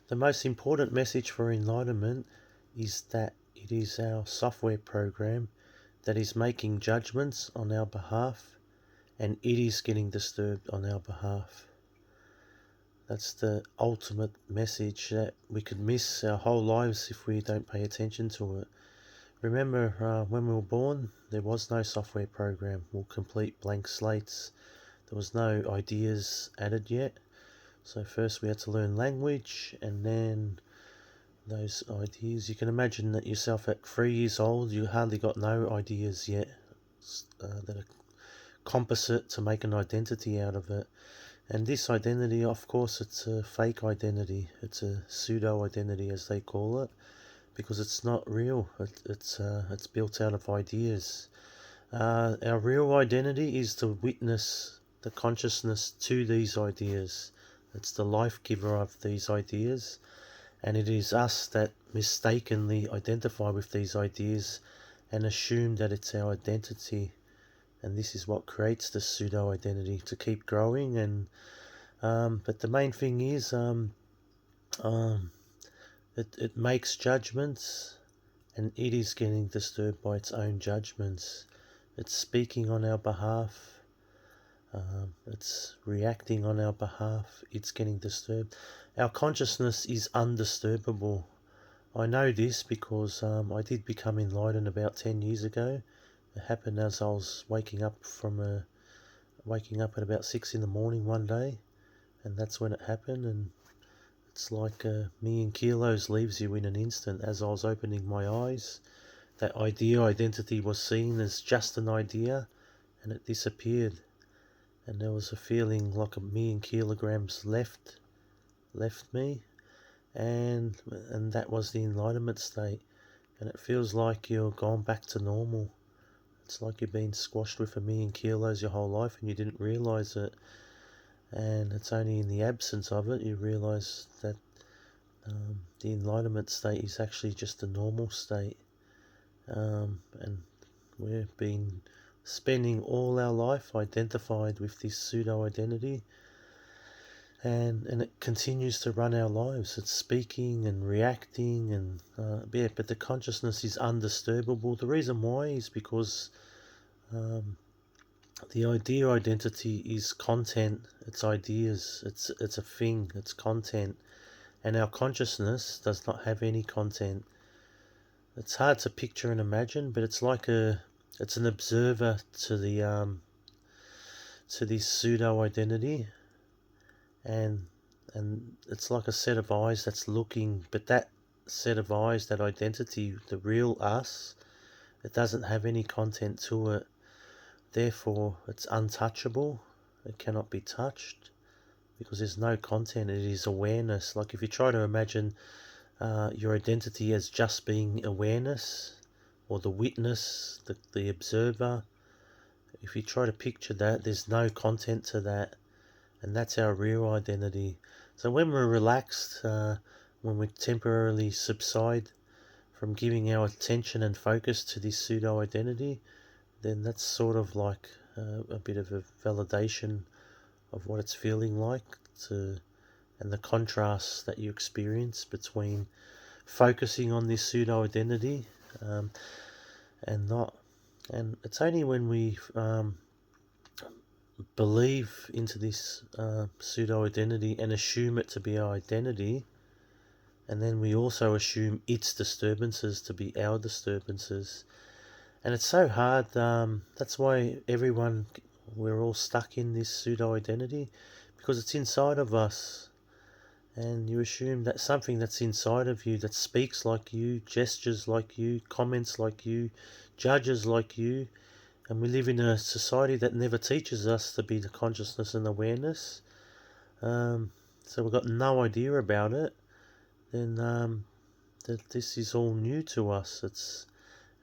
The most important message for enlightenment is that it is our software program that is making judgments on our behalf, and it is getting disturbed on our behalf. That's the ultimate message that we could miss our whole lives if we don't pay attention to it. Remember, when we were born, there was no software program or complete blank slates. There was no ideas added yet. So first we had to learn language, and then those ideas. You can imagine that yourself at 3 years old, you hardly got no ideas yet that are composite to make an identity out of it. And this identity, of course, it's a fake identity. It's a pseudo identity, as they call it, because it's not real. It's built out of ideas. Our real identity is to witness the consciousness to these ideas. It's the life giver of these ideas, and it is us that mistakenly identify with these ideas and assume that it's our identity. And this is what creates the pseudo identity to keep growing. And but the main thing is, it makes judgments, and it is getting disturbed by its own judgments. It's speaking on our behalf. It's reacting on our behalf. It's getting disturbed. Our consciousness is undisturbable. I know this because I did become enlightened about 10 years ago. It happened as I was waking up at about 6 in the morning one day, and that's when it happened. And it's like a million kilos leaves you in an instant. As I was opening my eyes, that identity was seen as just an idea, and it disappeared. And there was a feeling like a million kilograms left me, and that was the enlightenment state. And it feels like you're gone back to normal. It's like you've been squashed with a million kilos your whole life and you didn't realise it. And it's only in the absence of it you realise that the enlightenment state is actually just a normal state. And we've been spending all our life identified with this pseudo-identity, and it continues to run our lives. It's speaking and reacting, and but the consciousness is undisturbable. The reason why is because the idea identity is content. It's ideas. It's a thing. It's content, and our consciousness does not have any content. It's hard to picture and imagine, but it's like it's an observer to this pseudo identity, and it's like a set of eyes that's looking, but that set of eyes, that identity, the real us, it doesn't have any content to it. Therefore, it's untouchable. It cannot be touched because there's no content. It is awareness. Like if you try to imagine your identity as just being awareness, or the witness, the observer, if you try to picture that, there's no content to that, and that's our real identity. So when we're relaxed, when we temporarily subside from giving our attention and focus to this pseudo-identity, then that's sort of like a bit of a validation of what it's feeling like, and the contrast that you experience between focusing on this pseudo-identity and not. And it's only when we believe into this pseudo-identity and assume it to be our identity, and then we also assume its disturbances to be our disturbances. And it's so hard. That's why we're all stuck in this pseudo-identity, because it's inside of us. And you assume that something that's inside of you, that speaks like you, gestures like you, comments like you, judges like you, and we live in a society that never teaches us to be the consciousness and awareness. So we've got no idea about it. Then that this is all new to us.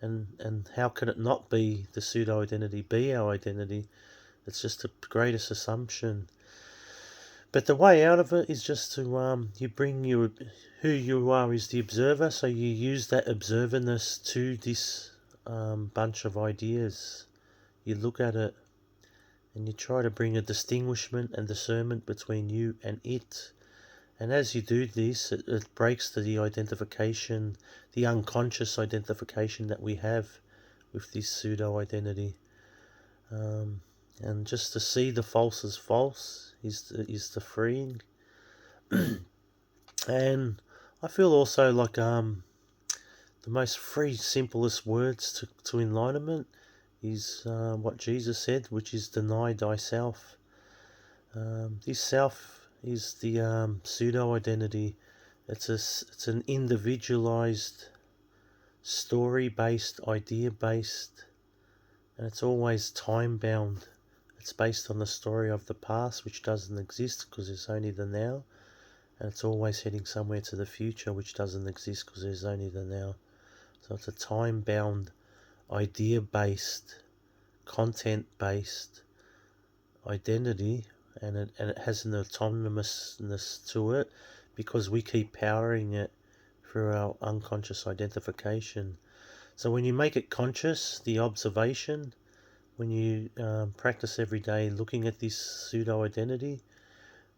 And how can it not be the pseudo-identity, be our identity? It's just the greatest assumption. But the way out of it is just to you bring who you are is the observer, so you use that observerness to this bunch of ideas. You look at it and you try to bring a distinguishment and discernment between you and it. And as you do this, it breaks the identification, the unconscious identification that we have with this pseudo-identity. And just to see the false as false is the freeing. And I feel also like the most free, simplest words to enlightenment is what Jesus said, which is deny thyself. This self is the pseudo-identity. It's an individualized, story-based, idea-based, and it's always time-bound. It's based on the story of the past, which doesn't exist because it's only the now, and it's always heading somewhere to the future, which doesn't exist because there's only the now. So it's a time-bound, idea-based, content-based identity, and it has an autonomousness to it because we keep powering it through our unconscious identification. So when you make it conscious, the observation, when you practice every day looking at this pseudo-identity,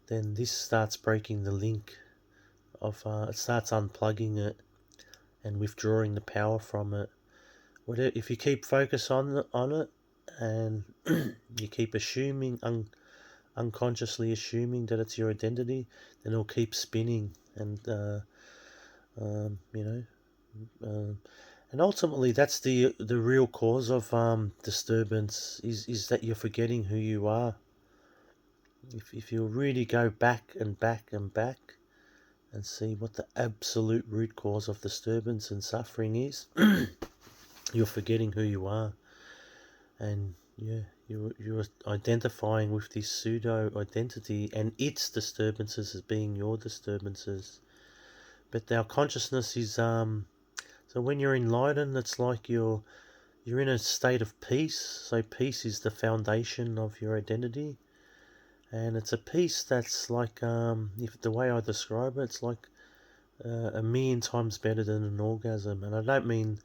then this starts breaking the link of, it starts unplugging it and withdrawing the power from it. If you keep focus on it and you keep assuming, unconsciously assuming that it's your identity, then it'll keep spinning and, and ultimately that's the real cause of disturbance is that you're forgetting who you are. If you really go back and back and back and see what the absolute root cause of disturbance and suffering is, you're forgetting who you are. And you're identifying with this pseudo identity and its disturbances as being your disturbances. But our consciousness is so when you're enlightened, it's like you're in a state of peace. So peace is the foundation of your identity, and it's a peace that's like if the way I describe it, it's like a million times better than an orgasm. And I don't mean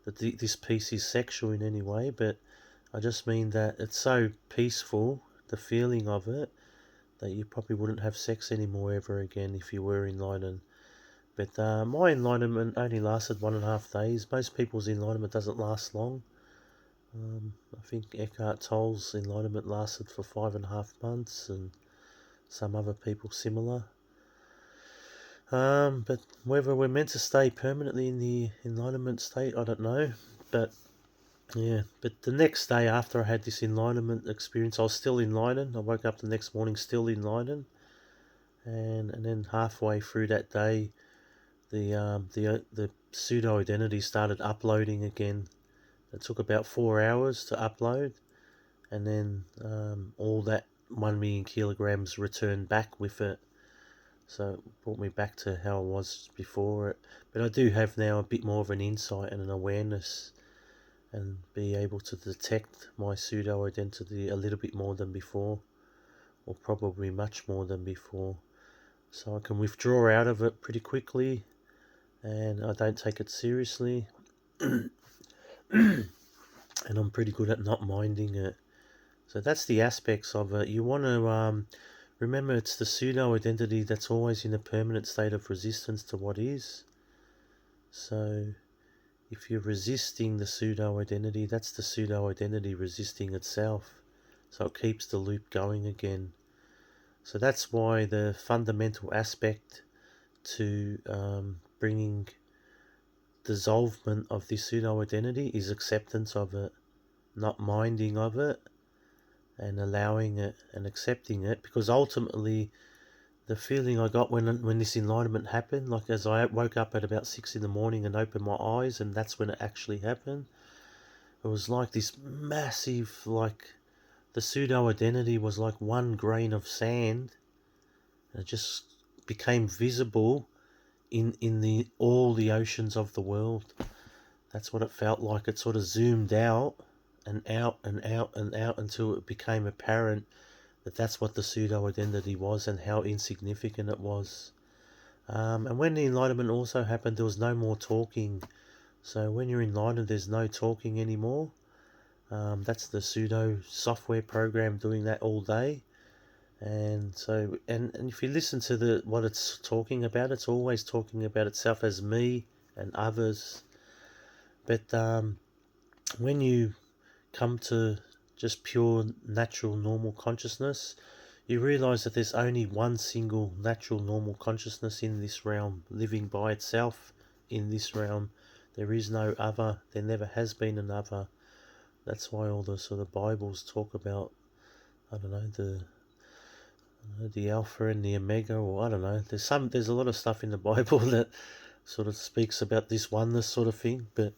that this peace is sexual in any way, but I just mean that it's so peaceful, the feeling of it, that you probably wouldn't have sex anymore ever again if you were enlightened. But my enlightenment only lasted 1.5 days. Most people's enlightenment doesn't last long. I think Eckhart Tolle's enlightenment lasted for 5.5 months, and some other people similar. But whether we're meant to stay permanently in the enlightenment state, I don't know. But the next day after I had this enlightenment experience, I was still enlightened. I woke up the next morning still enlightened, and then halfway through that day, the pseudo identity started uploading again. It took about 4 hours to upload, and then all that 1 million kilograms returned back with it. So it brought me back to how I was before it. But I do have now a bit more of an insight and an awareness, and be able to detect my pseudo identity a little bit more than before, or probably much more than before. So I can withdraw out of it pretty quickly, and I don't take it seriously. And I'm pretty good at not minding it. So that's the aspects of it. You want to remember, it's the pseudo-identity that's always in a permanent state of resistance to what is. So if you're resisting the pseudo-identity, that's the pseudo-identity resisting itself. So it keeps the loop going again. So that's why the fundamental aspect to bringing dissolvement of this pseudo-identity is acceptance of it, not minding of it, and allowing it and accepting it. Because ultimately, the feeling I got when this enlightenment happened, like as I woke up at about 6 in the morning and opened my eyes, and that's when it actually happened, it was like this massive, like the pseudo-identity was like 1 grain of sand, and it just became visible in all the oceans of the world. That's what it felt like. It sort of zoomed out and out and out and out until it became apparent that that's what the pseudo-identity was and how insignificant it was. And when the enlightenment also happened, there was no more talking. So when you're enlightened, there's no talking anymore. That's the pseudo software program doing that all day. And so, and if you listen to what it's talking about, it's always talking about itself as me and others. But when you come to just pure natural normal consciousness, you realize that there's only one single natural normal consciousness in this realm, living by itself in this realm. There is no other. There never has been another. That's why all the sort of Bibles talk about, I don't know, the Alpha and the Omega, or I don't know. There's a lot of stuff in the Bible that sort of speaks about this oneness sort of thing, but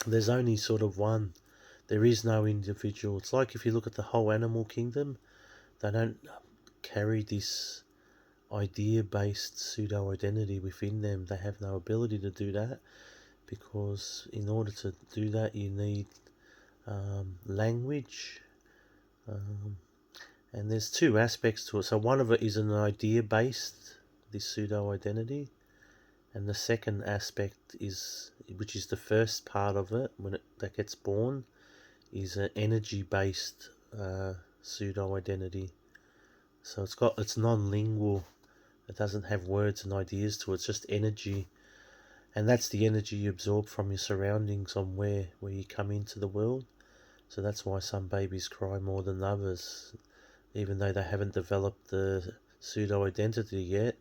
there's only sort of one. There is no individual. It's like if you look at the whole animal kingdom, they don't carry this idea-based pseudo-identity within them. They have no ability to do that, because in order to do that you need language, and there's two aspects to it. So one of it is an idea-based, this pseudo-identity, and the second aspect is, which is the first part of it, that gets born, is an energy-based pseudo-identity. So it's non-lingual. It doesn't have words and ideas to it. It's just energy, and that's the energy you absorb from your surroundings on where you come into the world. So that's why some babies cry more than others, even though they haven't developed the pseudo-identity yet.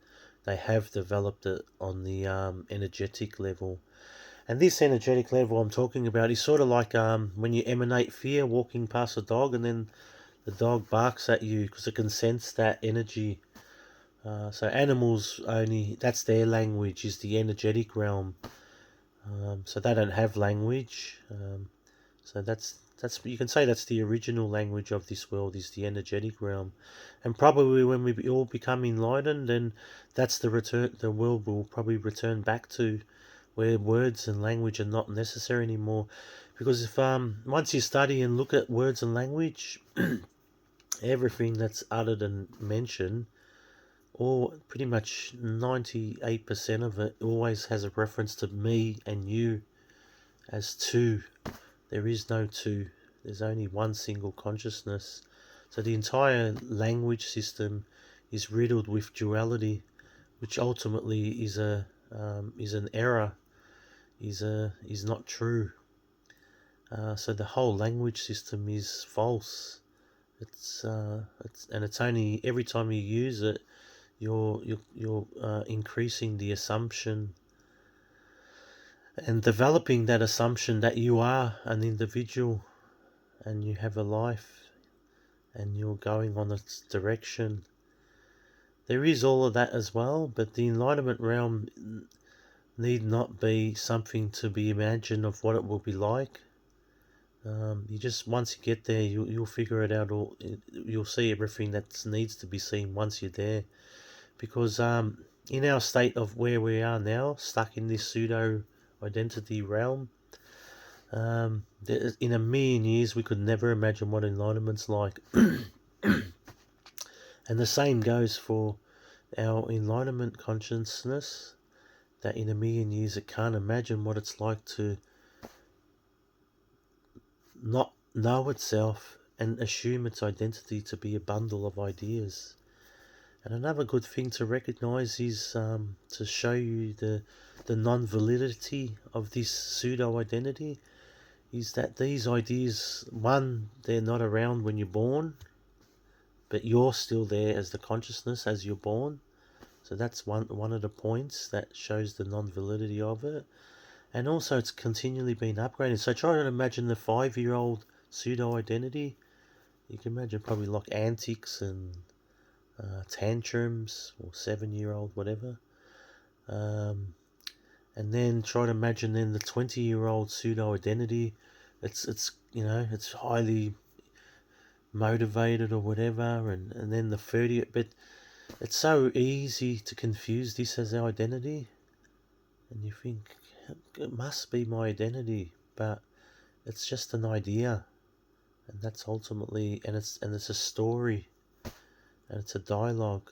They have developed it on the energetic level. And this energetic level I'm talking about is sort of like when you emanate fear walking past a dog, and then the dog barks at you because it can sense that energy. So animals only, that's their language, is the energetic realm. So they don't have language. So that's you can say that's the original language of this world, is the energetic realm. And probably when we all become enlightened, then that's the world will probably return back to where words and language are not necessary anymore. Because if once you study and look at words and language, everything that's uttered and mentioned, or pretty much 98% of it, always has a reference to me and you as two. There is no two. There's only one single consciousness. So the entire language system is riddled with duality, which ultimately is an error, is not true. So the whole language system is false. It's only every time you use it, you're increasing the assumption and developing that assumption that you are an individual and you have a life and you're going on its direction. There is all of that as well, but the enlightenment realm need not be something to be imagined of what it will be like. You just, once you get there, you'll figure it out. You'll see everything that needs to be seen once you're there. Because in our state of where we are now, stuck in this pseudo identity realm, in a million years we could never imagine what enlightenment's like. And the same goes for our enlightenment consciousness, that in a million years it can't imagine what it's like to not know itself and assume its identity to be a bundle of ideas. And another good thing to recognize is to show you the non-validity of this pseudo-identity, is that these ideas, one, they're not around when you're born, but you're still there as the consciousness as you're born. So that's one of the points that shows the non-validity of it. And also it's continually been upgraded. So try to imagine the 5-year-old pseudo-identity. You can imagine probably like antics and tantrums, or 7-year-old, whatever. And then try to imagine then the 20-year-old pseudo-identity. It's it's highly motivated or whatever, and then the 30, but it's so easy to confuse this as our identity, and you think it must be my identity, but it's just an idea, and that's ultimately, and it's a story, and it's a dialogue.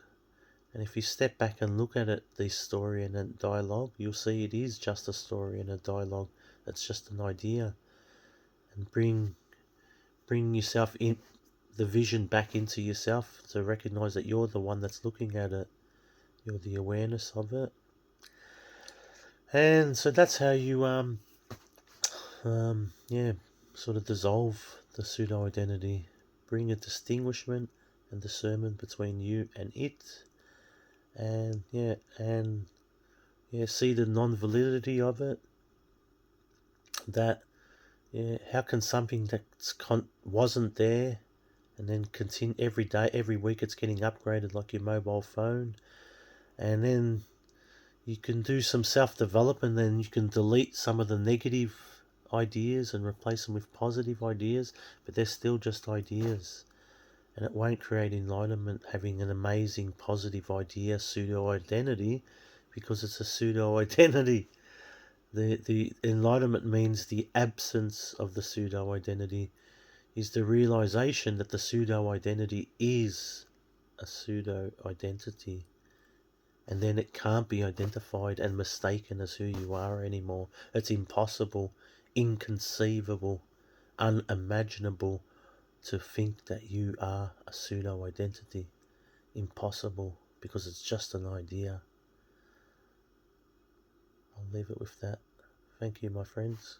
And if you step back and look at it, this story and a dialogue, you'll see it is just a story and a dialogue. It's just an idea, and bring yourself in the vision back into yourself to recognize that you're the one that's looking at it. You're the awareness of it. And so that's how you sort of dissolve the pseudo identity, bring a distinguishment and discernment between you and it, and see the non-validity of it. That how can something that wasn't there and then continue every day, every week it's getting upgraded like your mobile phone, and then you can do some self-development, then you can delete some of the negative ideas and replace them with positive ideas, but they're still just ideas. And it won't create enlightenment having an amazing positive idea, pseudo-identity, because it's a pseudo-identity. The enlightenment means the absence of the pseudo-identity, is the realization that the pseudo-identity is a pseudo-identity. And then it can't be identified and mistaken as who you are anymore. It's impossible, inconceivable, unimaginable to think that you are a pseudo-identity. Impossible, because it's just an idea. I'll leave it with that. Thank you, my friends.